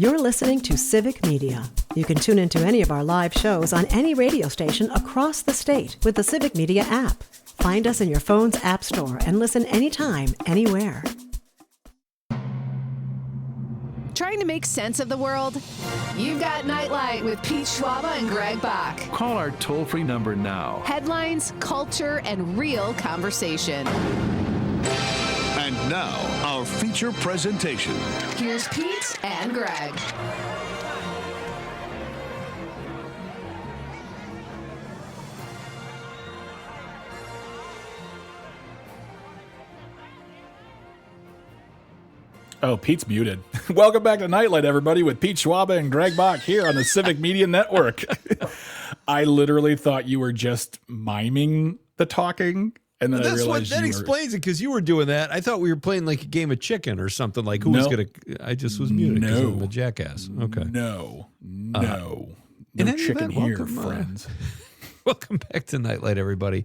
You're listening to Civic Media. You can tune into any of our live shows on any radio station across the state with the Civic Media app. Find us in your phone's app store and listen anytime, anywhere. Trying to make sense of the world? You've got Nightlight with Pete Schwaba and Greg Bach. Call our toll-free number now. Headlines, culture, and real conversation. And now, our feature presentation. Here's Pete and Greg. Oh, Pete's muted. Welcome back to Nightlight, everybody, with Pete Schwaba and Greg Bach here on the Civic Media Network. I literally thought you were just miming the talking, and then I realized that explains it, because you were doing that. I thought we were playing like a game of chicken or something. Like who was gonna? I just was muted because I'm a jackass. Okay. No chicken event, here, welcome, friends. Welcome back to Nightlight, everybody.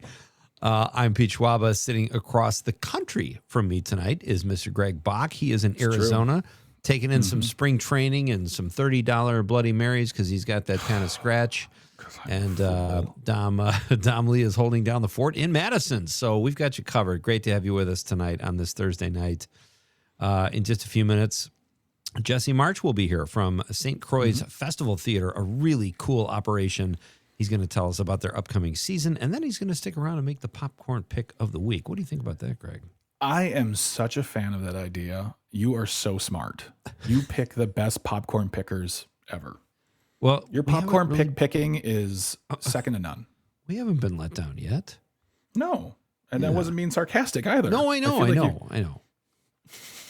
I'm Pete Schwaba. Sitting across the country from me tonight is Mr. Greg Bach. He is in Arizona, taking in some spring training and some $30 Bloody Marys because he's got that kind of scratch. And Dom Lee is holding down the fort in Madison. So we've got you covered. Great to have you with us tonight on this Thursday night. In just a few minutes, Jesse March will be here from St. Croix Festival Theater, a really cool operation. He's going to tell us about their upcoming season, and then he's going to stick around and make the popcorn pick of the week. What do you think about that, Greg? I am such a fan of that idea. You are so smart. You pick the best popcorn pickers ever. Well, your popcorn picking is second to none. We haven't been let down yet. No, and that wasn't being sarcastic either. No, I know.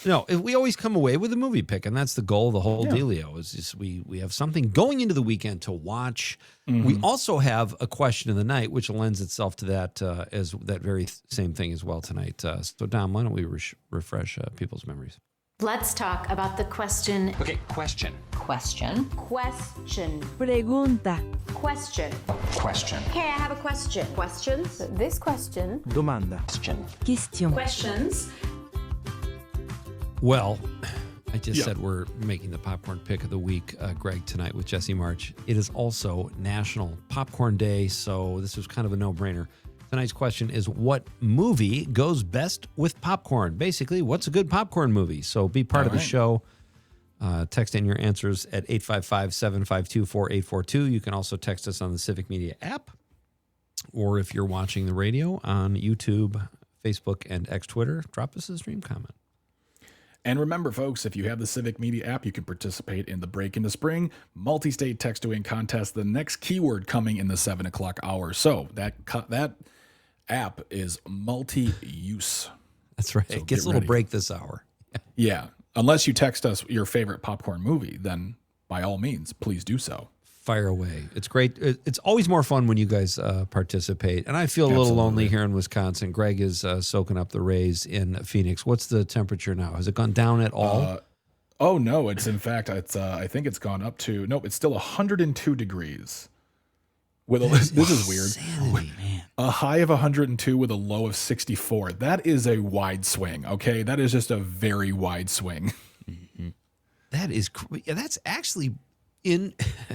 No, we always come away with a movie pick, and that's the goal. The whole dealio is just we have something going into the weekend to watch. We also have a question of the night, which lends itself to that as that very same thing as well tonight. So, Dom, why don't we refresh people's memories? Let's talk about the question. Okay, question. Question. Pregunta. Question. Question. Okay, I have a question. Questions? This question. Domanda. Question. Question. Questions. Well, I just said we're making the popcorn pick of the week, Greg, tonight with Jesse March. It is also National Popcorn Day, so this was kind of a no-brainer. Tonight's question is, what movie goes best with popcorn? Basically, what's a good popcorn movie? So be part of the show. Text in your answers at 855-752-4842. You can also text us on the Civic Media app, or if you're watching the radio on YouTube, Facebook, and X Twitter, drop us a stream comment. And remember, folks, if you have the Civic Media app, you can participate in the Break into Spring multi-state text-to-win contest, the next keyword coming in the 7 o'clock hour. So that app is multi-use. That's right. So it gets a little break this hour. Yeah. Unless you text us your favorite popcorn movie, then by all means, please do so. Fire away. It's great. It's always more fun when you guys participate. And I feel a little lonely here in Wisconsin. Greg is soaking up the rays in Phoenix. What's the temperature now? Has it gone down at all? Oh, no. It's in fact, I think it's gone up to, nope, it's still 102 degrees. This is weird. Insanity, man. A high of 102 with a low of 64. That is a wide swing, okay? That is just a very wide swing. That's actually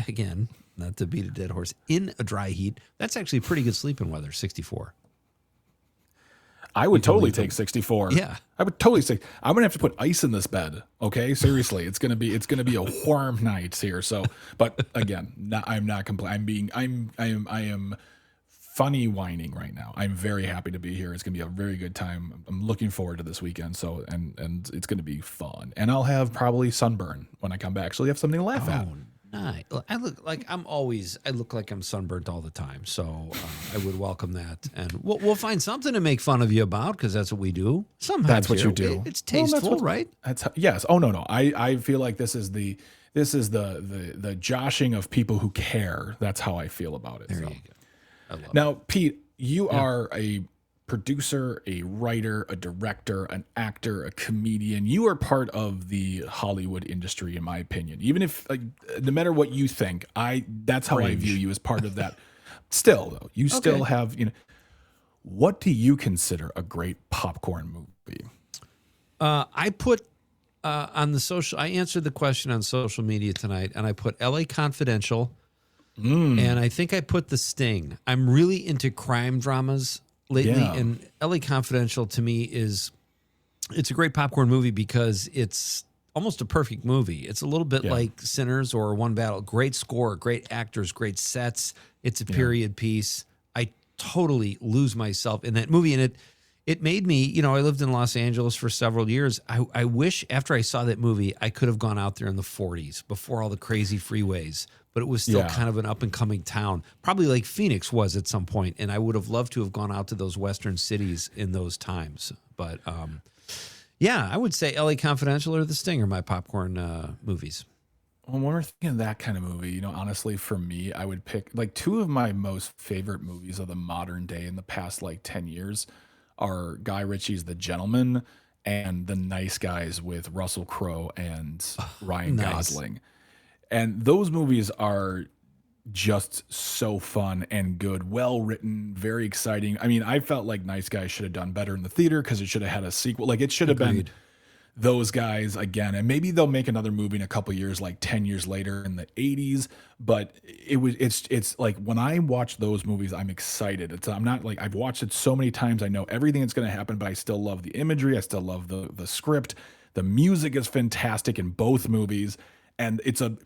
again, not to beat a dead horse, in a dry heat, that's actually pretty good sleeping weather, 64. I would totally take 64. Yeah. I would totally say, I'm going to have to put ice in this bed. Okay. Seriously. It's going to be a warm night here. So, but again, I'm not complaining. I am funny whining right now. I'm very happy to be here. It's going to be a very good time. I'm looking forward to this weekend. So, and it's going to be fun, and I'll have probably sunburn when I come back. So you have something to laugh at. Nice. I look like I'm sunburnt all the time, so I would welcome that, and we'll find something to make fun of you about, because that's what we do. Sometimes that's what you do. It's tasteful, right? Yes. Oh no. I feel like this is the joshing of people who care. That's how I feel about it. There you go. I love now, Pete, you are a producer, a writer, a director, an actor, a comedian. You are part of the Hollywood industry, in my opinion. Even if, no matter what you think, that's how I view you, as part of that. Still, though, you still have, what do you consider a great popcorn movie? I put on the social, I answered the question on social media tonight, and I put LA Confidential, and I think I put The Sting. I'm really into crime dramas lately, and LA Confidential to me it's a great popcorn movie because it's almost a perfect movie. It's a little bit like Sinners or One Battle. Great score, great actors, great sets. It's a period piece. I totally lose myself in that movie, and it made me, I lived in Los Angeles for several years. I wish after I saw that movie, I could have gone out there in the 40s before all the crazy freeways, but it was still kind of an up and coming town, probably like Phoenix was at some point. And I would have loved to have gone out to those Western cities in those times. But I would say LA Confidential or The Sting are my popcorn movies. Well, when we're thinking of that kind of movie, honestly, for me, I would pick like two of my most favorite movies of the modern day in the past like 10 years are Guy Ritchie's The Gentleman and The Nice Guys with Russell Crowe and Ryan Gosling. And those movies are just so fun and good, well written, very exciting. I mean, I felt like Nice Guys should have done better in the theater because it should have had a sequel. Like it should have been those guys again, and maybe they'll make another movie in a couple years, like 10 years later in the 80s. But it's like when I watch those movies, I'm excited. I'm not like I've watched it so many times. I know everything that's going to happen, but I still love the imagery. I still love the script. The music is fantastic in both movies, and it's the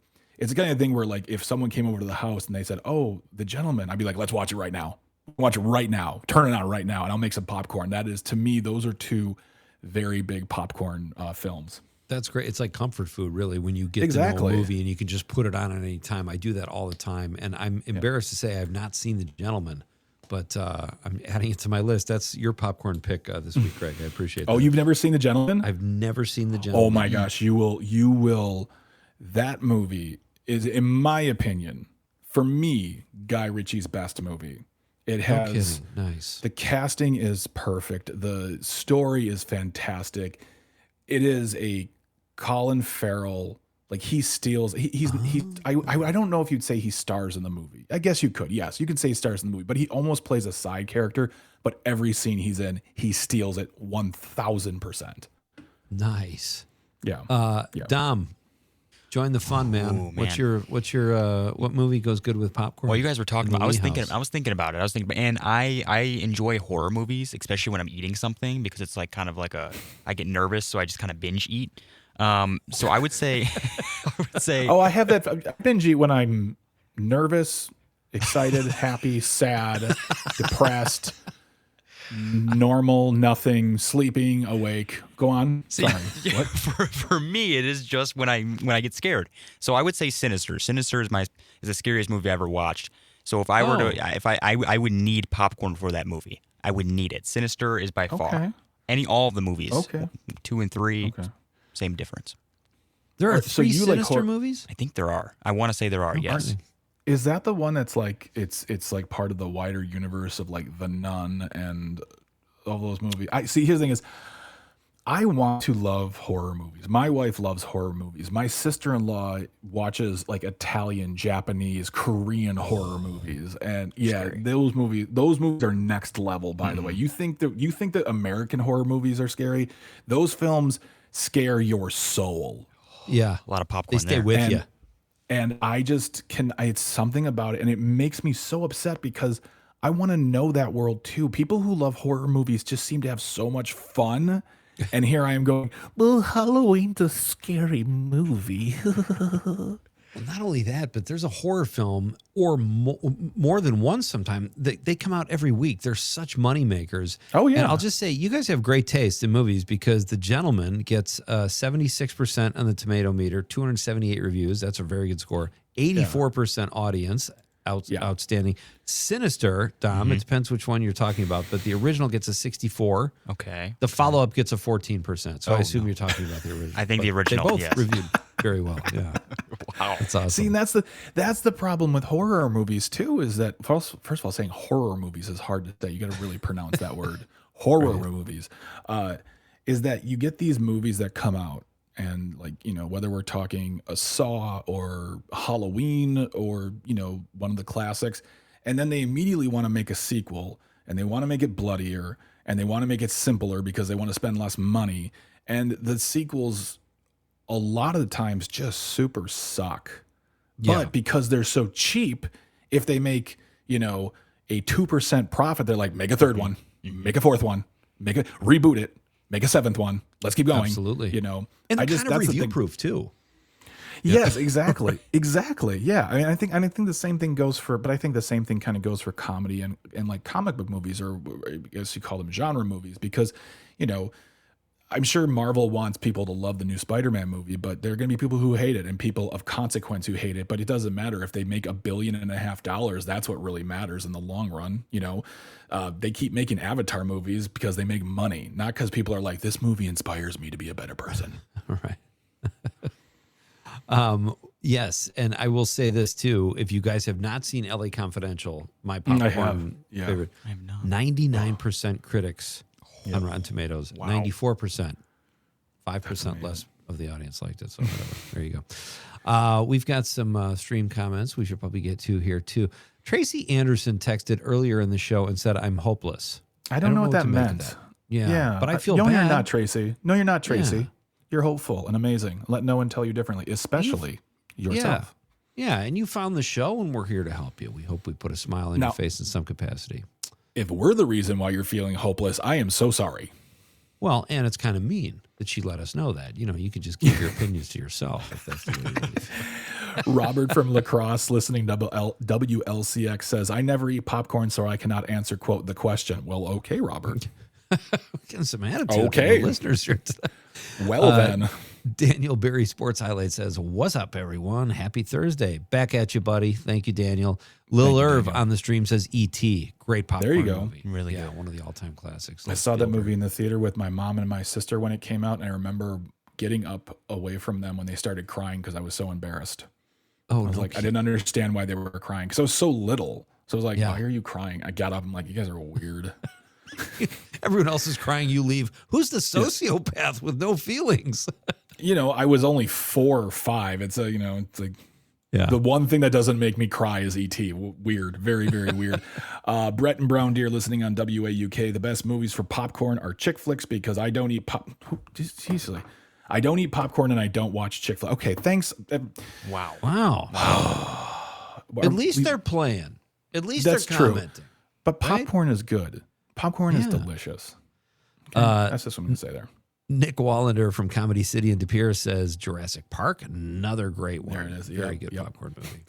kind of thing where like if someone came over to the house and they said, "Oh, The Gentleman," I'd be like, "Let's watch it right now. Watch it right now. Turn it on right now, and I'll make some popcorn." That is, to me, those are two very big popcorn films. That's great. It's like comfort food, really, when you get to know a movie and you can just put it on at any time. I do that all the time, and I'm embarrassed to say I've not seen The Gentleman, but I'm adding it to my list. That's your popcorn pick this week, Greg. I appreciate that. Oh, you've never seen The Gentleman? I've never seen The Gentleman. Oh my gosh, you will. That movie is, in my opinion, for me, Guy Ritchie's best movie. It has nice. The casting is perfect. The story is fantastic. It is a Colin Farrell, like he steals. I don't know if you'd say he stars in the movie. I guess you could. Yes, you can say he stars in the movie, but he almost plays a side character. But every scene he's in, he steals it 1,000%. Nice. Yeah. Dom, join the fun, man. Ooh, man. What movie goes good with popcorn? Well, you guys were talking about. I was thinking about it. And I enjoy horror movies, especially when I'm eating something, because it's like kind of like I get nervous, so I just kind of binge eat. So I would say, Oh, I have that. I binge eat when I'm nervous, excited, happy, sad, depressed, normal, nothing, sleeping, awake. Go on. Sorry. What? For me, it is just when I get scared. So I would say Sinister. Sinister is the scariest movie I ever watched. So if I were to, I would need popcorn for that movie. I would need it. Sinister is by far all of the movies. 2 and 3, same difference. There are 3 Sinister movies? I think there are. I want to say there are. Yes. Is that the one that's like it's like part of the wider universe of like The Nun and all those movies? Here's the thing is, I want to love horror movies. My wife loves horror movies. My sister-in-law watches like Italian, Japanese, Korean horror movies, and those movies are next level. By the way, you think that American horror movies are scary? Those films scare your soul. Yeah, a lot of popcorn. They stay with you. And I just it's something about it, and it makes me so upset because I want to know that world too. People who love horror movies just seem to have so much fun. And here I am going, well, Halloween's a scary movie. Well, not only that, but there's a horror film or more than one sometime. They come out every week. They're such money makers. Oh, yeah. And I'll just say, you guys have great taste in movies because The Gentleman gets 76% on the tomato meter, 278 reviews. That's a very good score. 84% audience. Outstanding. Sinister, Dom, it depends which one you're talking about, but the original gets a 64. Okay. The follow-up gets a 14%. So I assume you're talking about the original. I think the original, they both reviewed very well. Yeah. Wow. That's awesome. See, and that's the problem with horror movies too, is that first of all, saying horror movies is hard to say. You got to really pronounce that word. Horror movies. Is that you get these movies that come out, and like, whether we're talking a Saw or Halloween or, one of the classics, and then they immediately want to make a sequel, and they want to make it bloodier, and they want to make it simpler because they want to spend less money. And the sequels a lot of the times just super suck. Yeah. But because they're so cheap, if they make, a 2% profit, they're like, make a third one, make a fourth one, reboot it, make a seventh one. Let's keep going. Absolutely. And And they're kind of that's the review thing. proof too. Yes, exactly. Exactly. Yeah. I think the same thing goes but I think the same thing kind of goes for comedy and like comic book movies, or I guess you call them genre movies, because, I'm sure Marvel wants people to love the new Spider-Man movie, but there are going to be people who hate it and people of consequence who hate it. But it doesn't matter if they make $1.5 billion. That's what really matters in the long run. They keep making Avatar movies because they make money, not because people are like, this movie inspires me to be a better person. Right. Yes, and I will say this too: if you guys have not seen LA Confidential, my popcorn favorite, I have not. 99% critics on Rotten Tomatoes, 94%, 5% less of the audience liked it. So whatever. There you go. We've got some stream comments we should probably get to here too. Tracy Anderson texted earlier in the show and said, "I'm hopeless." I don't know what that to make of meant. that. Yeah, but I feel no, bad. you're not, Tracy. No, you're not, Tracy. Yeah. You're hopeful and amazing. Let no one tell you differently, especially yourself. Yeah, and you found the show, and we're here to help you. We hope we put a smile on Now- your face in some capacity. If we're the reason why you're feeling hopeless, I am so sorry. Well, and it's kind of mean that she let us know that. You could just keep your opinions to yourself if that's the way you really feel. Robert from La Crosse, listening to WLCX, says, I never eat popcorn, so I cannot answer, quote, the question. Well, okay, Robert. Getting some attitude Okay. from the listeners here today. Well, then. Daniel Berry Sports Highlight says, what's up, everyone? Happy Thursday. Back at you, buddy. Thank you, Daniel. Lil Irv on the stream says E.T. Great popcorn There you go. movie. Really Yeah, good. one of the all-time classics. I saw that movie in the theater with my mom and my sister when it came out, and I remember getting up away from them when they started crying because I was so embarrassed. Oh, I was like, I didn't understand why they were crying because I was so little. So I was like, Yeah. why are you crying? I got up. I'm like, you guys are weird. Everyone else is crying, you leave. Who's the sociopath with no feelings? I was only 4 or 5. It's it's like Yeah. the one thing that doesn't make me cry is E.T. Weird. Very, very weird. Brett and Brown Deer listening on WAUK. The best movies for popcorn are chick flicks because I don't eat seriously. I don't eat popcorn and I don't watch chick flicks. Okay, thanks. Wow. At least they're playing. At least That's they're true. commenting. But right? popcorn is good. Popcorn is Yeah. delicious. Okay? That's just what I'm going to say there. Nick Wallander from Comedy City in De Pere says Jurassic Park, another great one. There it is. Very Yep, good yep. popcorn movie.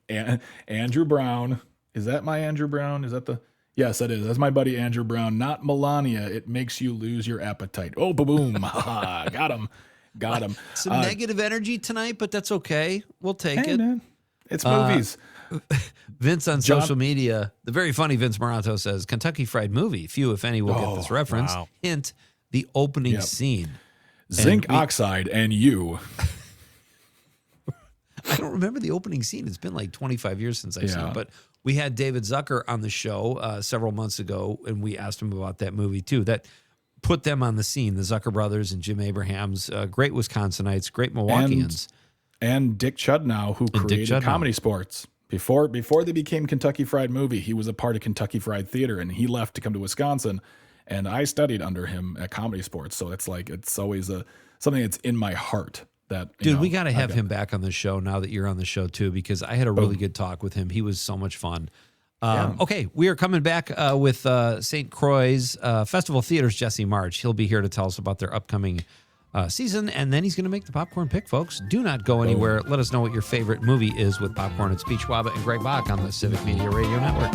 And Andrew Brown. Is that my Andrew Brown? Is that the... Yes, that is. That's my buddy Andrew Brown. Not Melania. It makes you lose your appetite. Oh, boom. Ha, got him. Got him. Some negative energy tonight, but that's okay. We'll take Hey, it. man. It's movies. Vince on John- social media, the very funny Vince Moranto says, Kentucky Fried Movie. Few, if any, will get this reference. wow. Hint, the opening Yep. scene. Zinc we- oxide and you. I don't remember the opening scene. It's been like 25 years since I've seen Yeah. it. But we had David Zucker on the show several months ago, and we asked him about that movie too. That put them on the scene, the Zucker brothers and Jim Abrahams, great Wisconsinites, great Milwaukeeans. And Dick Chudnow, who Dick created Chudnow. Comedy Sports. Before they became Kentucky Fried Movie, he was a part of Kentucky Fried Theater, and he left to come to Wisconsin. And I studied under him at Comedy Sports, so it's always something that's in my heart. That Dude, we got to have him back on the show now that you're on the show too, because I had a really good talk with him. He was so much fun. Okay, we are coming back with St. Croix's Festival Theater's Jesse March. He'll be here to tell us about their upcoming season, and then he's going to make the popcorn pick, folks. Do not go anywhere. Let us know what your favorite movie is with popcorn. It's Pete Schwaba and Greg Bach on the Civic Media Radio Network.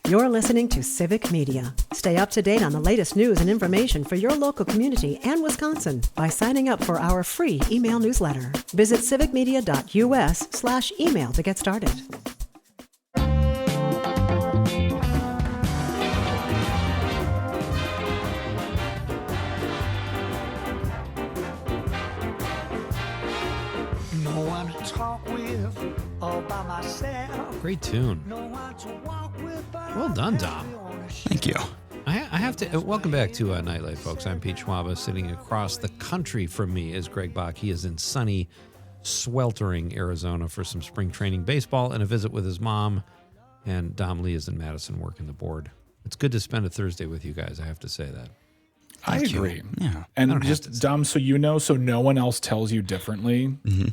You're listening to Civic Media. Stay up to date on the latest news and information for your local community and Wisconsin by signing up for our free email newsletter. Visit civicmedia.us/email to get started. No one to talk with all by myself. Great tune. No one to walk with. Well done, Dom. Thank you. I have to welcome back to Nightlight, folks. I'm Pete Schwaba. Sitting across the country from me is Greg Bach. He is in sunny, sweltering Arizona for some spring training baseball and a visit with his mom. And Dom Lee is in Madison working the board. It's good to spend a Thursday with you guys. I have to say that. I Thank you. agree. Yeah. And just Dom, so you know, so no one else tells you differently. Mm-hmm.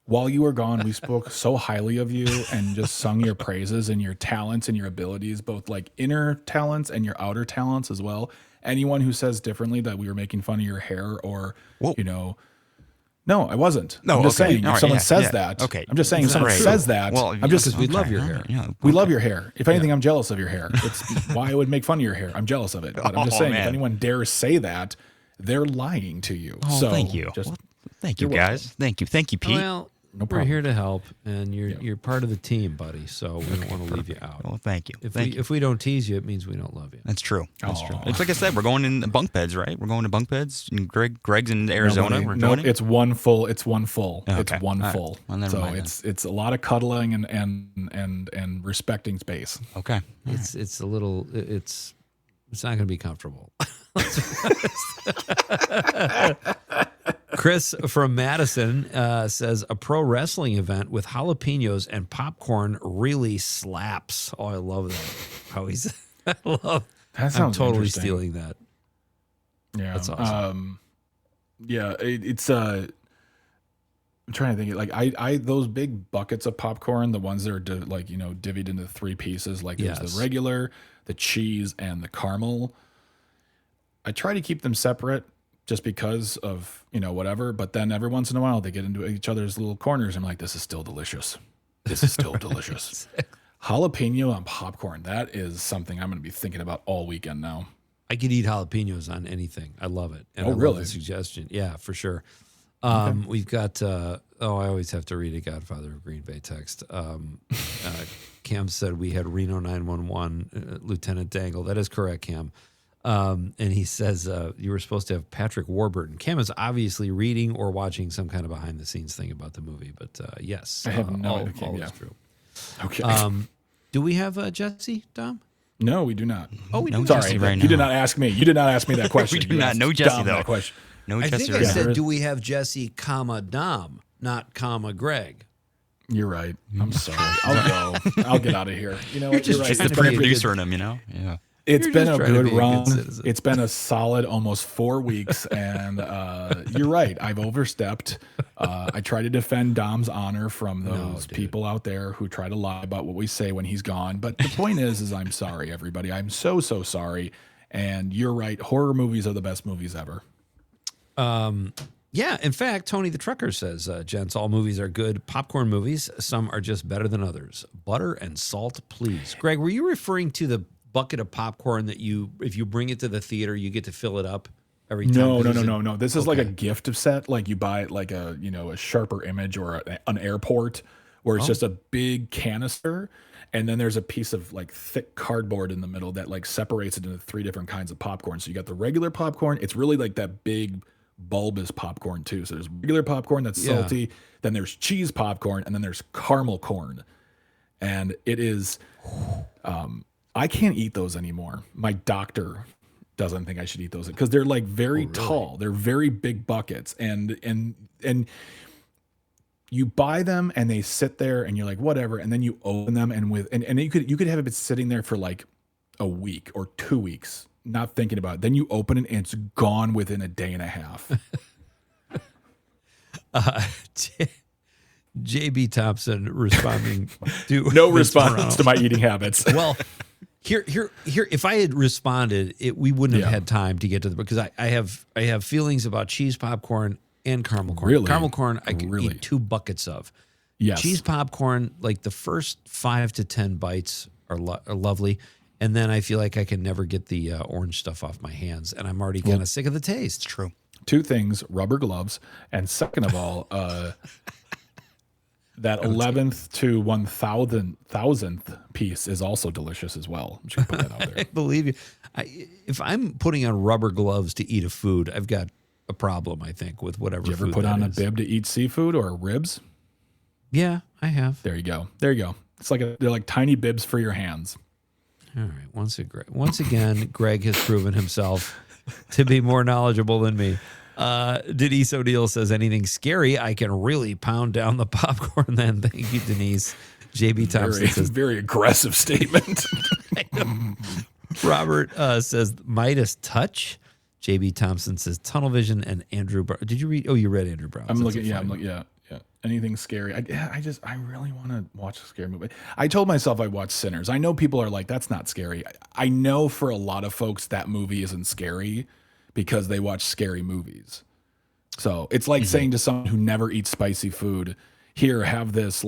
While you were gone, we spoke so highly of you and just sung your praises and your talents and your abilities, both like inner talents and your outer talents as well. Anyone who says differently that we were making fun of your hair or, you know, no, I wasn't. No, I'm just okay. saying, All if right, someone yeah, says yeah. that, Okay. I'm just saying, if someone Right. says that, Well, I'm just, Because we love your hair. Yeah. we love your hair. If anything, I'm jealous of your hair. It's why I would make fun of your hair. I'm jealous of it. But I'm just Oh, saying, if man. anyone dares say that, they're lying to you. Oh, so thank you. Just, Well, thank you, you're welcome. guys. Thank you, Pete. Well, No we're problem. here to help, and you're part of the team, buddy. So we don't want to leave you out. Well, thank you. If we don't tease you, it means we don't love you. That's true. That's Aw. true. It's like I said, we're going in bunk beds, right? We're going to bunk beds. And Greg's in Arizona. No, We're no, joining. it's one full. It's one full. Okay. It's one All right. full. Well, never so mind it's a lot of cuddling and respecting space. Okay. It's a little. It's not going to be comfortable. Chris from Madison says a pro wrestling event with jalapenos and popcorn really slaps. Oh, I love that. How he's. I love. That I'm sounds totally interesting. stealing that. Yeah, That's awesome. Yeah, it's I'm trying to think. Like I those big buckets of popcorn, the ones that are divvied into 3 pieces. Like there's Yes. the regular, the cheese, and the caramel. I try to keep them separate just because of whatever. But then every once in a while they get into each other's little corners. I'm like, this is still delicious. This is still delicious. Jalapeno on popcorn. That is something I'm going to be thinking about all weekend now. I could eat jalapenos on anything. I love it. And Oh, I love really? the suggestion. Yeah, for sure. We've got, I always have to read a Godfather of Green Bay text. Cam said we had Reno 911, Lieutenant Dangle. That is correct, Cam. And he says you were supposed to have Patrick Warburton. Cam is obviously reading or watching some kind of behind the scenes thing about the movie. But yes, I have no all idea, Cam, is yeah. true. Okay. Do we have Jesse, Dom? No, we do not. Oh, we No do. Sorry, Jesse but right you did now. not ask me. You did not ask me that question. We do You not asked know Jesse, Dom though. that question. No, I Jesse think I right now. said, do we have Jesse, comma, Dom, not comma, Greg? You're right. I'm sorry. I'll go. I'll get out of here. You know what? You're right. It's trying the to be a producer in him, Yeah. It's You're been just a trying to good be a good run. citizen. It's been a solid almost 4 weeks, and you're right. I've overstepped. I try to defend Dom's honor from those people out there who try to lie about what we say when he's gone. But the point is I'm sorry, everybody. I'm so sorry. And you're right. Horror movies are the best movies ever. Yeah, in fact, Tony the Trucker says, gents, all movies are good popcorn movies. Some are just better than others. Butter and salt, please. Greg, were you referring to the bucket of popcorn that if you bring it to the theater, you get to fill it up every time? No. This is like a gift set. Like you buy it like a Sharper Image or an airport where it's just a big canister. And then there's a piece of like thick cardboard in the middle that like separates it into 3 different kinds of popcorn. So you got the regular popcorn. It's really like that big bulbous popcorn too. So there's regular popcorn that's salty. Then there's cheese popcorn, and then there's caramel corn. And it is, I can't eat those anymore. My doctor doesn't think I should eat those because they're like very tall. They're very big buckets, and you buy them and they sit there and you're like, whatever. And then you open them and you could have it sitting there for like a week or 2 weeks, not thinking about it. Then you open it and it's gone within a day and a half. JB Thompson responding to No Vince response Morano. to my eating habits. Well, here. If I had responded, we wouldn't have had time to get to the because I have feelings about cheese popcorn and caramel corn. Really? Caramel corn, I could Really? eat 2 buckets of. Yes. Cheese popcorn, like the first 5 to 10 bites are lovely, and then I feel like I can never get the orange stuff off my hands, and I'm already kind of sick of the taste. It's true. 2 things: rubber gloves, and second of all, that 11th to 1,000th piece is also delicious as well. I'm just gonna put that out there. I believe you. If I'm putting on rubber gloves to eat a food, I've got a problem, I think, with whatever Do you ever food put that on a is. bib to eat seafood or ribs? Yeah, I have. There you go. It's like they're like tiny bibs for your hands. All right. Once again, Greg has proven himself to be more knowledgeable than me. Denise O'Neill says, anything scary, I can really pound down the popcorn then. Thank you, Denise. JB Thompson says, Very aggressive statement. Robert says, Midas touch. JB Thompson says Tunnel Vision and Andrew Brown. Did you read? Oh, you read Andrew Brown. I'm looking. Yeah. Anything scary? I really want to watch a scary movie. I told myself I'd watch Sinners. I know people are like, that's not scary. I know for a lot of folks that movie isn't scary because they watch scary movies. So it's like saying to someone who never eats spicy food, here, have this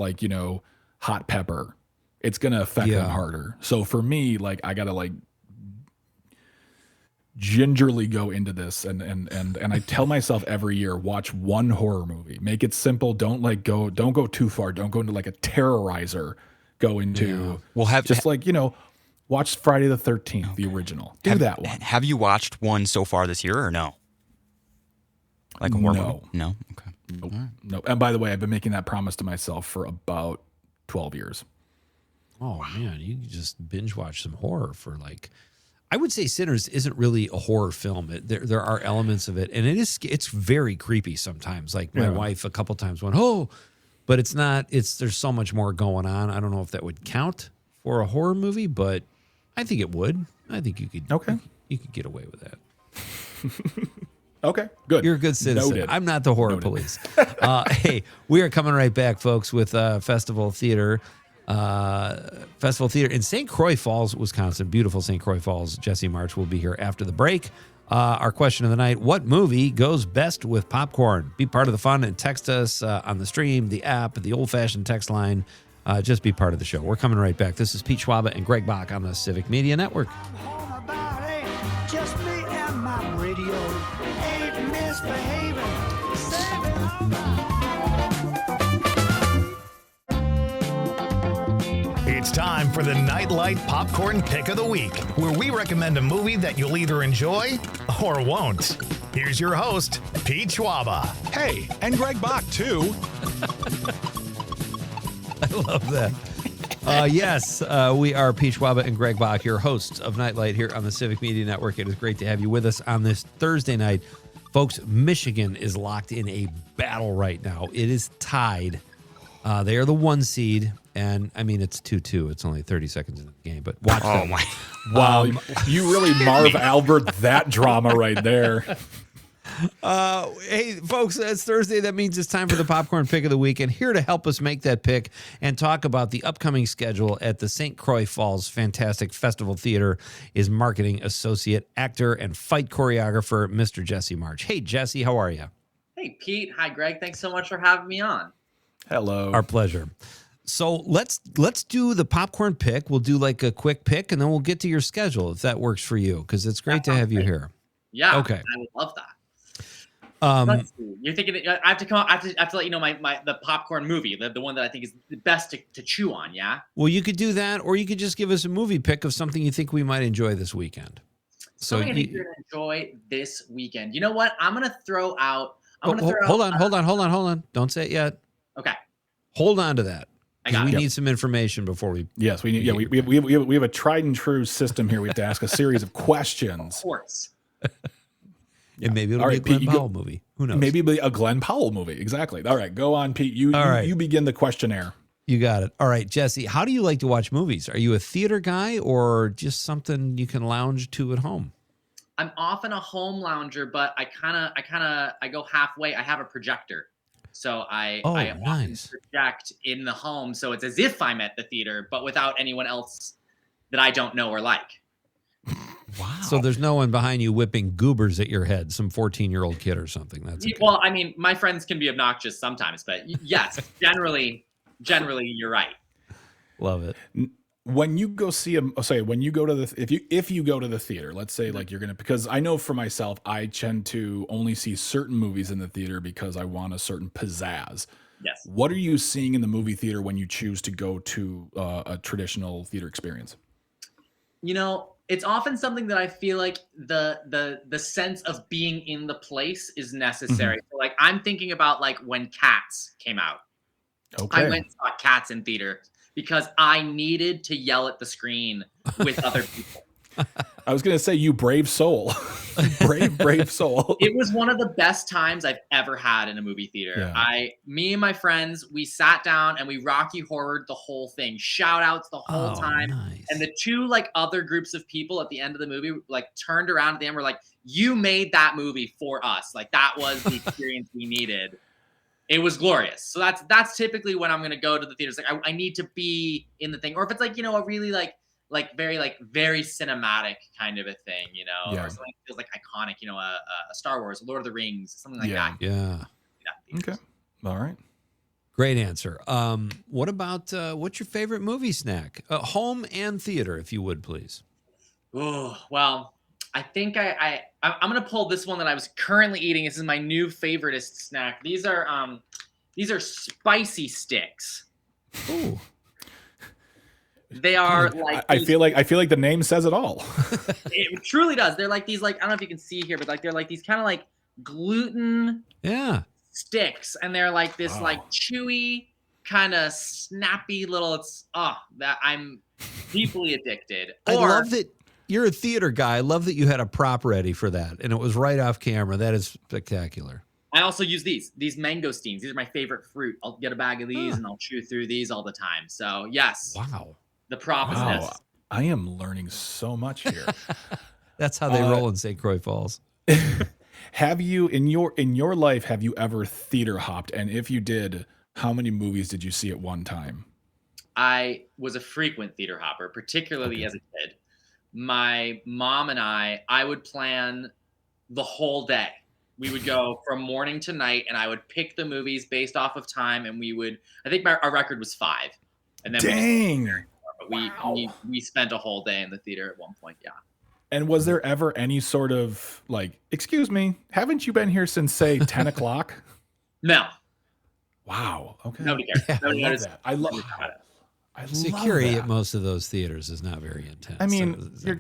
hot pepper. It's gonna affect them harder. So for me, like I gotta like gingerly go into this and I tell myself every year, watch one horror movie. Make it simple. Don't go too far. Don't go into like a Terrorizer. Go into watch Friday the 13th, the original. Do that one. Have you watched one so far this year or no? Like a horror movie? No. Okay. Nope. No. And by the way, I've been making that promise to myself for about 12 years. Oh man, you can just binge watch some horror for like. I would say Sinners isn't really a horror film. There are elements of it, and it's very creepy sometimes. Like my wife a couple times went, "Oh," but it's not. There's so much more going on. I don't know if that would count for a horror movie, but I think it would. I think you could. Okay, you could get away with that. Okay, good. You're a good citizen. Noted. I'm not the horror police. Hey, we are coming right back, folks, with Festival Theater. Festival Theater in St. Croix Falls, Wisconsin. Beautiful St. Croix Falls. Jesse March will be here after the break. Our question of the night, what movie goes best with popcorn? Be part of the fun and text us on the stream, the app, the old-fashioned text line. Just be part of the show. We're coming right back. This is Pete Schwaba and Greg Bach on the Civic Media Network. Home about it, just me and my radio. Ain't misbehaving. It's time for the Nightlight Popcorn Pick of the Week, where we recommend a movie that you'll either enjoy or won't. Here's your host, Pete Schwaba. Hey, and Greg Bach, too. I love that. Yes, we are Pete Schwaba and Greg Bach, your hosts of Nightlight here on the Civic Media Network. It is great to have you with us on this Thursday night. Folks, Michigan is locked in a battle right now. It is tied. They are the 1 seed. And I mean, it's 2-2. It's only 30 seconds in the game, but watch that. My! Wow, you really Marv Albert that drama right there. Hey, folks, it's Thursday. That means it's time for the popcorn pick of the week. And here to help us make that pick and talk about the upcoming schedule at the St. Croix Falls Fantastic Festival Theater is marketing associate, actor, and fight choreographer, Mr. Jesse March. Hey, Jesse, how are you? Hey, Pete. Hi, Greg. Thanks so much for having me on. Hello. Our pleasure. So let's do the popcorn pick. We'll do like a quick pick, and then we'll get to your schedule if that works for you, because it's great to have you here. Yeah. Okay. I would love that. Let's see. You're thinking I have to come. I have to let you know the popcorn movie, the one that I think is the best to chew on. Yeah. Well, you could do that, or you could just give us a movie pick of something you think we might enjoy this weekend. So you're gonna enjoy this weekend. You know what? I'm gonna throw out. Hold on. Don't say it yet. Okay. Hold on to that. We need some information before we. Yes, we need. Yeah, we have a tried and true system here. We have to ask a series of questions. Of course. And maybe it'll be a Glenn Powell movie. Who knows? Maybe it'll be a Glenn Powell movie. Exactly. All right, go on, Pete. You begin the questionnaire. You got it. All right, Jesse. How do you like to watch movies? Are you a theater guy or just something you can lounge to at home? I'm often a home lounger, but I go halfway. I have a projector. So I often project in the home, so it's as if I'm at the theater, but without anyone else that I don't know or like. Wow! So there's no one behind you whipping goobers at your head, some 14-year-old kid or something. That's okay. Well, I mean, my friends can be obnoxious sometimes, but yes, generally, you're right. Love it. When you go see when you go to the if you go to the theater, let's say like you're gonna, because I know for myself, I tend to only see certain movies in the theater because I want a certain pizzazz. Yes. What are you seeing in the movie theater when you choose to go to a traditional theater experience? You know, it's often something that I feel like the sense of being in the place is necessary. So like I'm thinking about like when Cats came out. Okay. I went and saw Cats in theater because I needed to yell at the screen with other people. I was gonna say, you brave soul. brave soul. It was one of the best times I've ever had in a movie theater. Yeah. Me and my friends, we sat down and we Rocky Horrored the whole thing. Shout outs the whole time. Nice. And the two like other groups of people at the end of the movie like turned around at the end, were like, you made that movie for us. Like that was the experience we needed. It was glorious. So that's typically when I'm gonna go to the theaters. Like I need to be in the thing. Or if it's like, a really very cinematic kind of a thing, or something that feels like iconic, a Star Wars, Lord of the Rings, something like that. Yeah. Okay. All right. Great answer. What about what's your favorite movie snack? Home and theater, if you would, please. Oh, well, I think I'm gonna pull this one that I was currently eating. This is my new favoriteest snack. These are spicy sticks. Ooh. They are like I feel like the name says it all. It truly does. They're like these I don't know if you can see here, but they're like these kind of like gluten sticks, and they're like this like chewy kind of snappy little. That I'm deeply addicted. I love that you're a theater guy. I love that you had a prop ready for that, and it was right off camera. That is spectacular. I also use these mangosteens. These are my favorite fruit. I'll get a bag of these and I'll chew through these all the time. So yes. Wow. The prop is this. I am learning so much here. That's how they roll in St. Croix Falls. Have you in your life, have you ever theater hopped? And if you did, how many movies did you see at one time? I was a frequent theater hopper, particularly as a kid. My mom and I would plan the whole day. We would go from morning to night, and I would pick the movies based off of time. And I think our record was 5. And then dang. We spent a whole day in the theater at one point, yeah. And was there ever any sort of like, excuse me, haven't you been here since say 10 o'clock? No. Wow. Okay. Nobody cares. I love that. I love Security that. at most of those theaters is not very intense. I mean, you're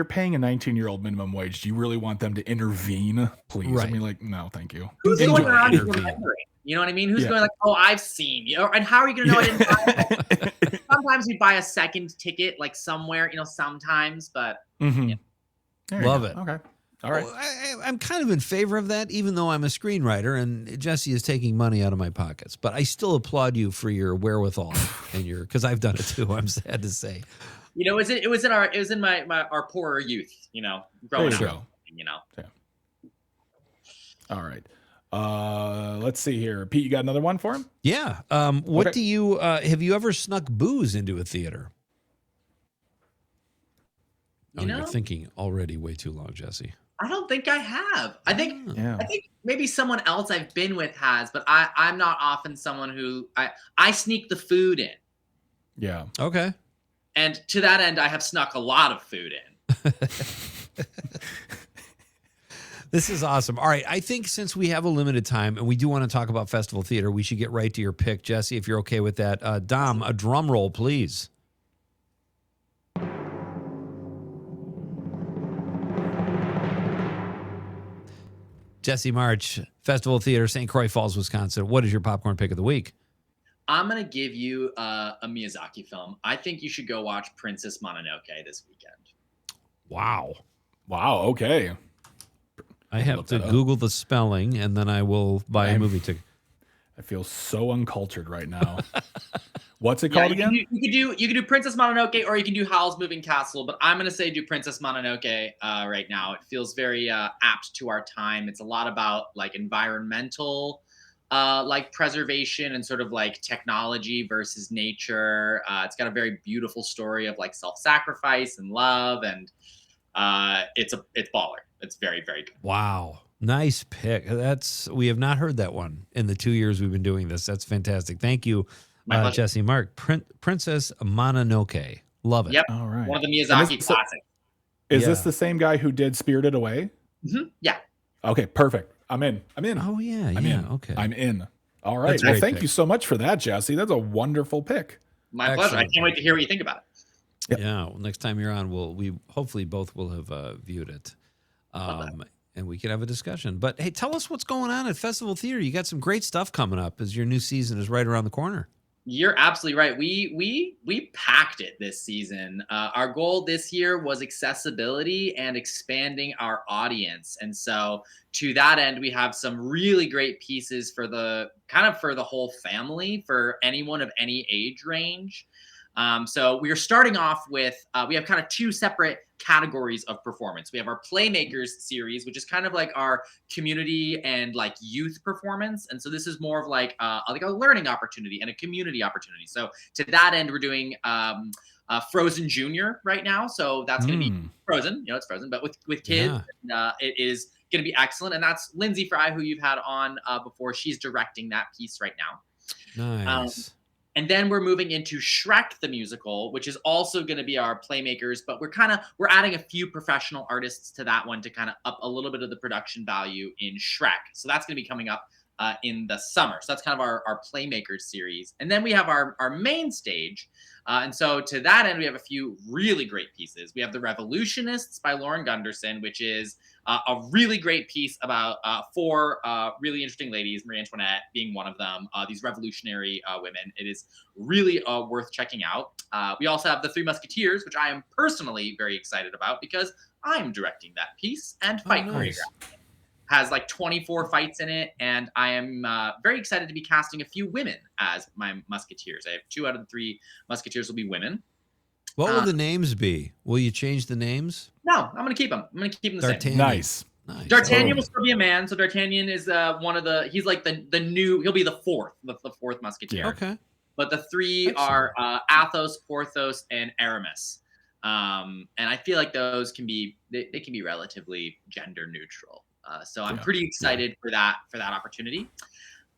paying a 19-year-old minimum wage. Do you really want them to intervene? Please. Right. I mean, like, no, thank you. Who's going around remembering? You know what I mean? Who's going like, oh, I've seen, and how are you going to know I didn't buy it? Sometimes we buy a second ticket, like somewhere, sometimes, but. Mm-hmm. Love it. Okay. All right. Well, I'm kind of in favor of that, even though I'm a screenwriter and Jesse is taking money out of my pockets. But I still applaud you for your wherewithal and because I've done it too. I'm sad to say. It was in our poorer youth. Growing up. Yeah. All right. Let's see here. Pete, you got another one for him? Yeah. What do you have you ever snuck booze into a theater? You're thinking already way too long, Jesse. I don't think I have. I think maybe someone else I've been with has, but I'm not often someone who I sneak the food in. Yeah. Okay. And to that end, I have snuck a lot of food in. This is awesome. All right. I think since we have a limited time and we do want to talk about festival theater, we should get right to your pick, Jesse, if you're okay with that. Dom, a drum roll, please. Jesse March, Festival Theater, St. Croix Falls, Wisconsin. What is your popcorn pick of the week? I'm going to give you a Miyazaki film. I think you should go watch Princess Mononoke this weekend. Wow. Okay. I have to Google the spelling, and then I will buy a movie ticket. I feel so uncultured right now. What's it called again? You can do Princess Mononoke, or you can do Howl's Moving Castle. But I'm gonna say do Princess Mononoke right now. It feels very apt to our time. It's a lot about like environmental, like preservation and sort of like technology versus nature. It's got a very beautiful story of like self-sacrifice and love, and it's baller. It's very, very good. Wow. Nice pick. We have not heard that one in the 2 years we've been doing this. That's fantastic. Thank you, Jesse Mark. Princess Mononoke. Love it. Yep. All right. One of the Miyazaki classics. Is this the same guy who did Spirited Away? Mm-hmm. Yeah. Okay, perfect. I'm in. Oh, yeah. I'm in. Okay. I'm in. All right. Well, thank you so much for that, Jesse. That's a wonderful pick. My pleasure. I can't wait to hear what you think about it. Yep. Yeah. Well, next time you're on, we hopefully both will have viewed it. And we can have a discussion. But hey, tell us what's going on at Festival Theater. You got some great stuff coming up as your new season is right around the corner. You're absolutely right. We packed it this season. Our goal this year was accessibility and expanding our audience, and so to that end, we have some really great pieces for the whole family, for anyone of any age range. So we are starting off with, we have kind of two separate categories of performance. We have our Playmakers series, which is kind of like our community and like youth performance. And so this is more of like a learning opportunity and a community opportunity. So to that end, we're doing Frozen Junior right now. So that's going to be Frozen, it's Frozen, but with kids, it is going to be excellent. And that's Lindsay Fry, who you've had on before. She's directing that piece right now. Nice. And then we're moving into Shrek the Musical, which is also going to be our Playmakers, but we're adding a few professional artists to that one to kind of up a little bit of the production value in Shrek. So that's going to be coming up in the summer. So that's kind of our Playmakers series. And then we have our main stage. And so to that end, we have a few really great pieces. We have The Revolutionists by Lauren Gunderson, which is a really great piece about four really interesting ladies, Marie Antoinette being one of them, these revolutionary women. It is really worth checking out. We also have The Three Musketeers, which I am personally very excited about because I'm directing that piece and fight choreography. Has like 24 fights in it, and I am very excited to be casting a few women as my musketeers. I have 2 out of the 3 musketeers will be women. What will the names be? Will you change the names? No, I'm going to keep them. I'm going to keep them the D'Artagnan. same. Nice. D'Artagnan will still be a man. So D'Artagnan is one of the. He's like the new. He'll be the fourth musketeer. Yeah. Okay. But the 3 are Athos, Porthos, and Aramis. And I feel like those can be they can be relatively gender neutral. So I'm pretty excited for that opportunity.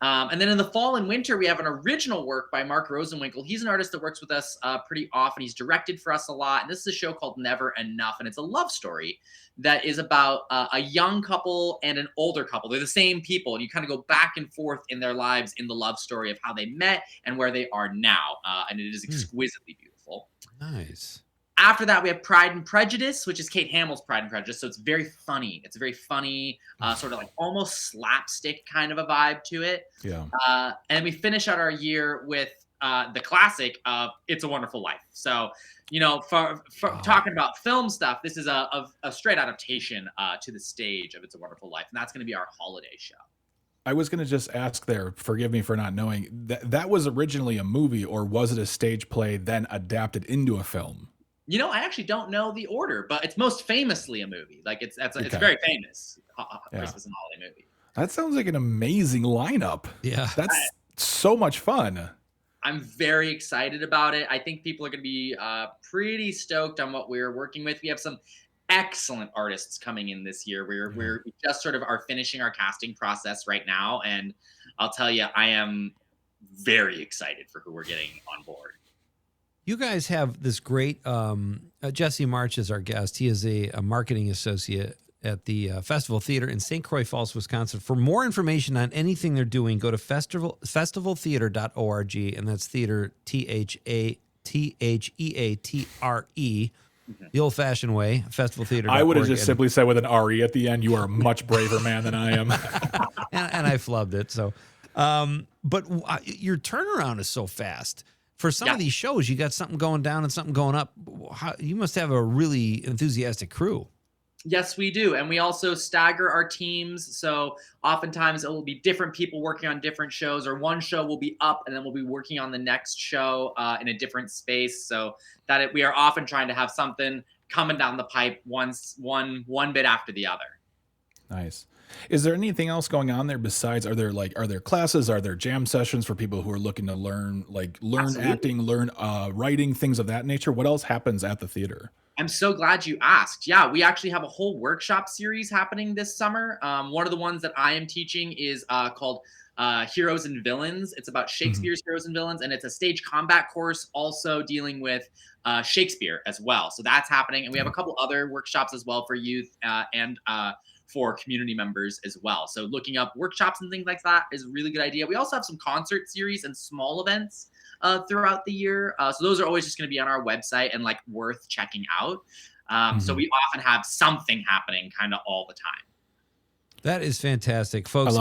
And then in the fall and winter, we have an original work by Mark Rosenwinkel. He's an artist that works with us pretty often. He's directed for us a lot. And this is a show called Never Enough. And it's a love story that is about a young couple and an older couple. They're the same people. And you kind of go back and forth in their lives in the love story of how they met and where they are now. And it is exquisitely beautiful. Nice. After that, we have Pride and Prejudice, which is Kate Hamill's Pride and Prejudice. So it's very funny. It's a very funny, sort of like almost slapstick kind of a vibe to it. Yeah. And we finish out our year with the classic of It's a Wonderful Life. So, for talking about film stuff, this is a straight adaptation to the stage of It's a Wonderful Life. And that's going to be our holiday show. I was going to just ask there, forgive me for not knowing, that was originally a movie, or was it a stage play then adapted into a film? I actually don't know the order, but it's most famously a movie. Like it's very famous Christmas and holiday movie. That sounds like an amazing lineup. Yeah. That's so much fun. I'm very excited about it. I think people are going to be pretty stoked on what we're working with. We have some excellent artists coming in this year. We just sort of are finishing our casting process right now. And I'll tell you, I am very excited for who we're getting on board. You guys have this great, Jesse March is our guest. He is a marketing associate at the Festival Theater in St. Croix Falls, Wisconsin. For more information on anything they're doing, go to festivaltheater.org, and that's theater, TheaTre, the old-fashioned way, festivaltheater.org. I would have just simply said with an RE at the end. You are a much braver man than I am. and I flubbed it. So, but your turnaround is so fast. For some of these shows, you got something going down and something going up. You must have a really enthusiastic crew. Yes, we do. And we also stagger our teams. So oftentimes it will be different people working on different shows, or one show will be up and then we'll be working on the next show in a different space. So that we are often trying to have something coming down the pipe one bit after the other. Nice. Is there anything else going on there besides, are there classes, are there jam sessions for people who are looking to learn Absolutely. Acting, learn writing, things of that nature? What else happens at the theater? I'm so glad you asked. Yeah, we actually have a whole workshop series happening this summer. One of the ones that I am teaching is called Heroes and Villains. It's about Shakespeare's heroes and villains, and it's a stage combat course also dealing with Shakespeare as well. So that's happening. And we have a couple other workshops as well for youth and for community members as well. So looking up workshops and things like that is a really good idea. We also have some concert series and small events throughout the year. So those are always just going to be on our website and worth checking out. So we often have something happening kind of all the time. That is fantastic, folks.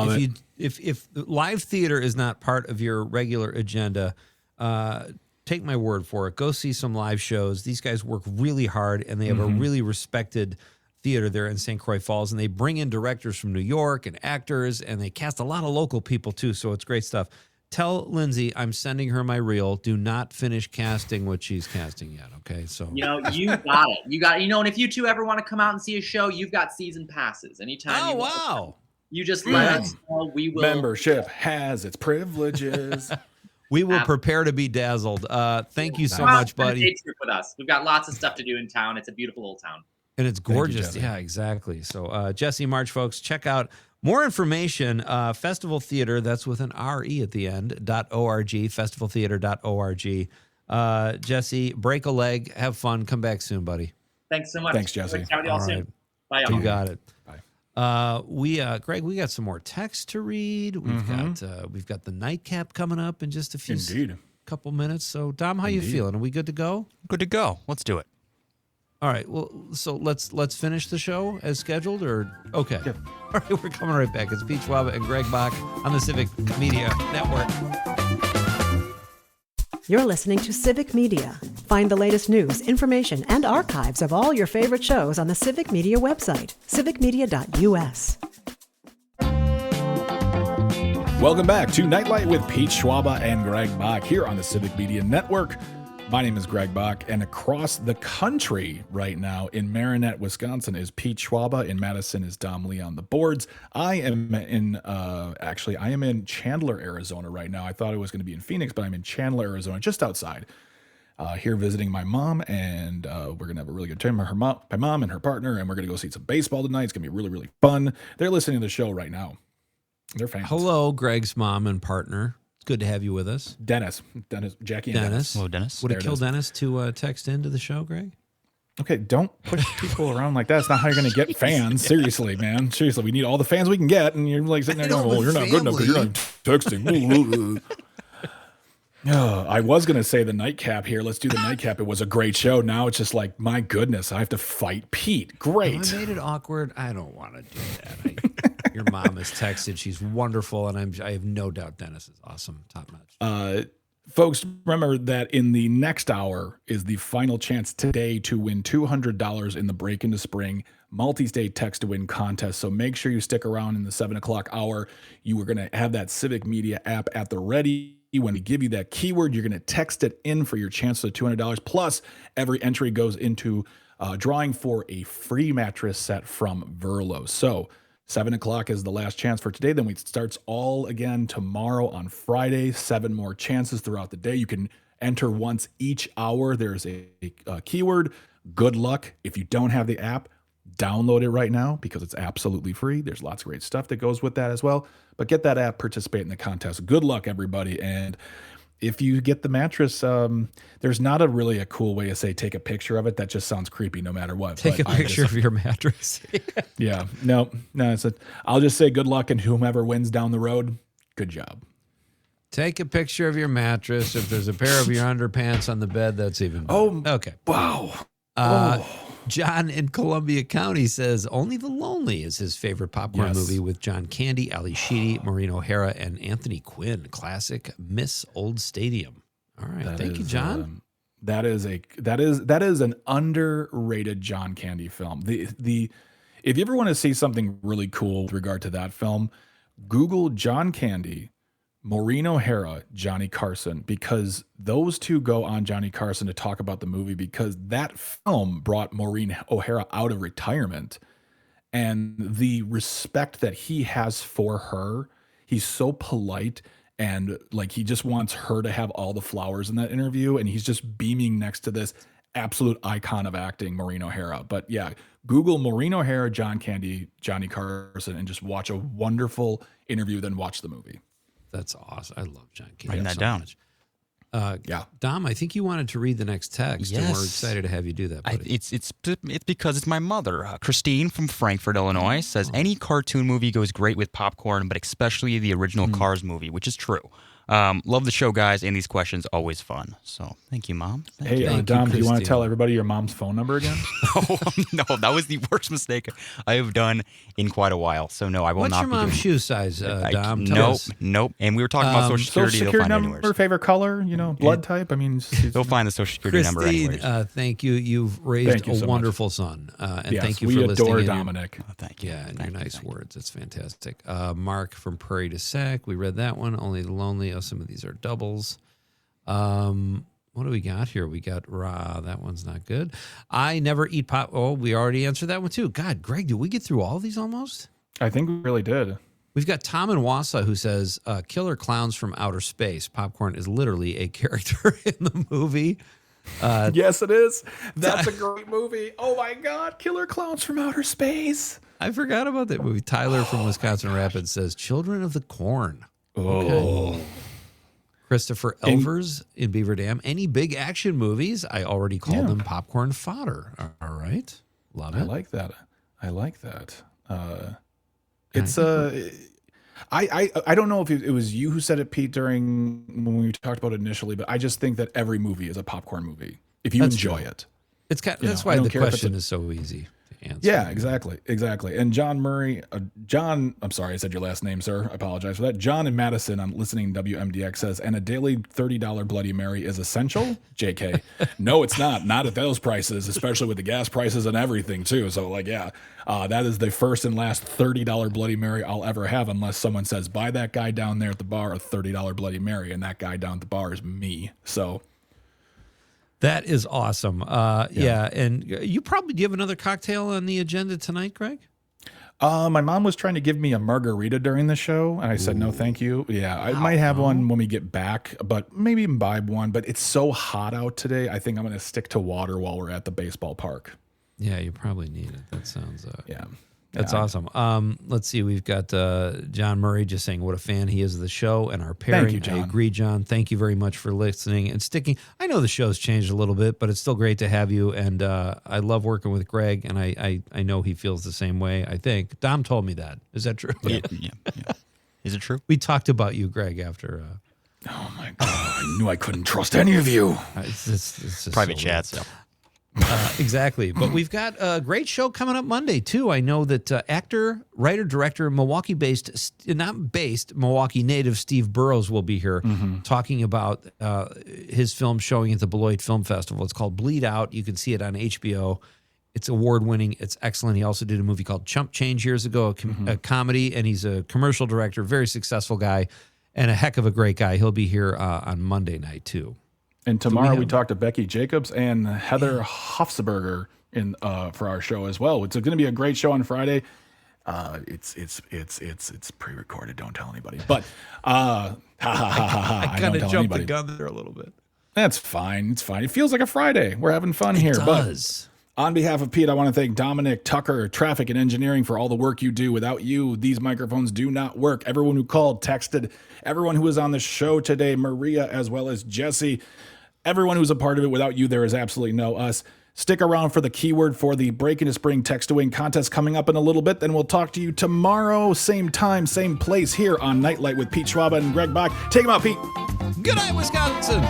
If live theater is not part of your regular agenda, take my word for it. Go see some live shows. These guys work really hard, and they have a really respected theater there in St. Croix Falls, and they bring in directors from New York and actors, and they cast a lot of local people too, so it's great stuff. Tell Lindsay I'm sending her my reel. Do not finish casting what she's casting yet, okay? So you got it. And if you two ever want to come out and see a show, you've got season passes. Anytime. You just let us know. We will. Membership has its privileges. We will prepare to be dazzled. Thank you so much, buddy. Day trip with us. We've got lots of stuff to do in town. It's a beautiful old town. And it's gorgeous. Yeah, exactly. So Jesse March, folks, check out more information. Festival Theater, that's with an R-E at the end, .org, festivaltheater.org. Jesse, break a leg, have fun, come back soon, buddy. Thanks so much. Thanks, Jesse. Chat with y'all soon. Bye, y'all. You got it. Bye. Greg, we got some more text to read. We've got the nightcap coming up in just a few couple minutes. So, Dom, how you feeling? Are we good to go? Good to go. Let's do it. All right. Well, so let's finish the show as scheduled, or okay. Yeah. All right, we're coming right back. It's Pete Schwaba and Greg Bach on the Civic Media Network. You're listening to Civic Media. Find the latest news, information, and archives of all your favorite shows on the Civic Media website, civicmedia.us. Welcome back to Nightlight with Pete Schwaba and Greg Bach here on the Civic Media Network. My name is Greg Bach, and across the country right now in Marinette, Wisconsin is Pete Schwaba. In Madison is Dom Lee on the boards. I am in Chandler, Arizona right now. I thought it was going to be in Phoenix, but I'm in Chandler, Arizona, just outside. Here visiting my mom, and we're going to have a really good time. My mom and her partner, and we're going to go see some baseball tonight. It's going to be really, really fun. They're listening to the show right now. They're fans. Hello, Greg's mom and partner. Good to have you with us. Jackie and Dennis. Hello, Dennis. Would it kill Dennis to text into the show, Greg? Okay, don't push people around like that. It's not how you're going to get fans. Seriously, man. Seriously, we need all the fans we can get, and you're like sitting there going, well, you're not good enough because you're not texting. I was going to say the nightcap here. Let's do the nightcap. It was a great show. Now it's just like, my goodness, I have to fight Pete. Great. I made it awkward. I don't want to do that. Your mom has texted. She's wonderful, and I have no doubt Dennis is awesome, top notch. Folks, remember that in the next hour is the final chance today to win $200 in the Break into Spring multi-state text to win contest. So make sure you stick around in the 7 o'clock hour. You are going to have that Civic Media app at the ready. When we give you that keyword, you're going to text it in for your chance of $200. Plus, every entry goes into drawing for a free mattress set from Verlo. So 7 o'clock is the last chance for today. Then it starts all again tomorrow on Friday. 7 more chances throughout the day. You can enter once each hour. There's a keyword. Good luck. If you don't have the app, download it right now because it's absolutely free. There's lots of great stuff that goes with that as well. But get that app, participate in the contest. Good luck, everybody. And if you get the mattress, there's not a cool way to say take a picture of it. That just sounds creepy no matter what. Take a picture of your mattress. Yeah. No. I'll just say good luck, and whomever wins down the road, good job. Take a picture of your mattress. If there's a pair of your underpants on the bed, that's even better. Oh, okay. Wow. John in Columbia County says Only the Lonely is his favorite popcorn movie with John Candy, Ali Sheedy, Maureen O'Hara, and Anthony Quinn. Classic Miss Old Stadium. All right. Thank you, John. That is an underrated John Candy film. If you ever want to see something really cool with regard to that film, Google John Candy, Maureen O'Hara, Johnny Carson, because those two go on Johnny Carson to talk about the movie, because that film brought Maureen O'Hara out of retirement, and the respect that he has for her, he's so polite, and like he just wants her to have all the flowers in that interview, and he's just beaming next to this absolute icon of acting, Maureen O'Hara. But yeah, Google Maureen O'Hara, John Candy, Johnny Carson, and just watch a wonderful interview, then watch the movie. That's awesome. I love John Candy. Writing that down. Yeah. Dom, I think you wanted to read the next text, and we're excited to have you do that, buddy. It's because it's my mother. Christine from Frankfort, Illinois, says any cartoon movie goes great with popcorn, but especially the original Cars movie, which is true. Love the show, guys, and these questions always fun. So thank you, Mom. Hey, Dom, do you want to tell everybody your mom's phone number again? No, that was the worst mistake I have done in quite a while. So no, I will What's not your be mom's doing shoe size, Dom? Nope. And we were talking about Social Security. Social Security number, favorite color, blood type. I mean, they'll find the Social Security number anyways. Thank you. You've raised a wonderful son, and yes, thank you we for listening. We adore Dominic. Thank you. Yeah, and your nice words. It's fantastic. Mark from Prairie to Sac. We read that one. Only the Lonely. Oh, some of these are doubles. What do we got here? We got that one's not good. I never eat pop. Oh, we already answered that one too. God, Greg, did we get through all of these almost? I think we really did. We've got Tom in Wausau who says, Killer Clowns from Outer Space. Popcorn is literally a character in the movie. Yes, it is. That's a great movie. Oh my God, Killer Clowns from Outer Space. I forgot about that movie. Tyler from Wisconsin Rapids says, Children of the Corn. Okay. Christopher Elvers in Beaver Dam. Any big action movies? I already called them popcorn fodder. All right. Love it. I like that. It's I don't know if it was you who said it, Pete, during when we talked about it initially, but I just think that every movie is a popcorn movie if you enjoy it. It's that's why the question is so easy to answer. Yeah, exactly. And John Murray, I'm sorry, I said your last name, sir. I apologize for that. John in Madison on listening to WMDX says, and a daily $30 Bloody Mary is essential? JK. No, it's not. Not at those prices, especially with the gas prices and everything too. So that is the first and last $30 Bloody Mary I'll ever have unless someone says, buy that guy down there at the bar a $30 Bloody Mary, and that guy down at the bar is me. So that is awesome. Yeah. And do you have another cocktail on the agenda tonight, Greg? My mom was trying to give me a margarita during the show, and I said, no, thank you. Yeah, I might have one when we get back, but maybe imbibe one. But it's so hot out today, I think I'm going to stick to water while we're at the baseball park. Yeah, you probably need it. That sounds... That's Yeah. awesome. Let's see. We've got John Murray just saying what a fan he is of the show and our pairing. Thank you, John. I agree, John. Thank you very much for listening and sticking. I know the show's changed a little bit, but it's still great to have you. And I love working with Greg, and I know he feels the same way, I think. Dom told me that. Is that true? Yeah. Is it true? We talked about you, Greg, after... oh, my God. I knew I couldn't trust any of you. It's just private so chats. So. Exactly. But we've got a great show coming up Monday, too. I know that actor, writer, director, Milwaukee native Steve Burrows will be here talking about his film showing at the Beloit Film Festival. It's called Bleed Out. You can see it on HBO. It's award-winning. It's excellent. He also did a movie called Chump Change years ago, a comedy, and he's a commercial director, very successful guy, and a heck of a great guy. He'll be here on Monday night, too. And tomorrow we talk to Becky Jacobs and Heather Hofsberger for our show as well. It's going to be a great show on Friday. It's pre-recorded. Don't tell anybody. But I kind of jumped the gun there a little bit. That's fine. It's fine. It feels like a Friday. We're having fun here. It does. But on behalf of Pete, I want to thank Dominic, Tucker, Traffic and Engineering for all the work you do. Without you, these microphones do not work. Everyone who called, texted, everyone who was on the show today, Maria as well as Jesse. Everyone who's a part of it, without you, there is absolutely no us. Stick around for the keyword for the Break Into Spring Text to Win contest coming up in a little bit. Then we'll talk to you tomorrow, same time, same place here on Nightlight with Pete Schwaba and Greg Bach. Take them out, Pete. Good night, Wisconsin.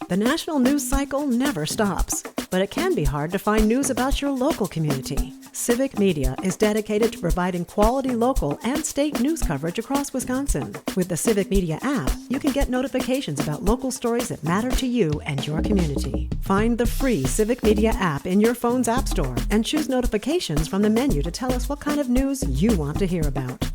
The national news cycle never stops, but it can be hard to find news about your local community. Civic Media is dedicated to providing quality local and state news coverage across Wisconsin. With the Civic Media app, you can get notifications about local stories that matter to you and your community. Find the free Civic Media app in your phone's app store and choose notifications from the menu to tell us what kind of news you want to hear about.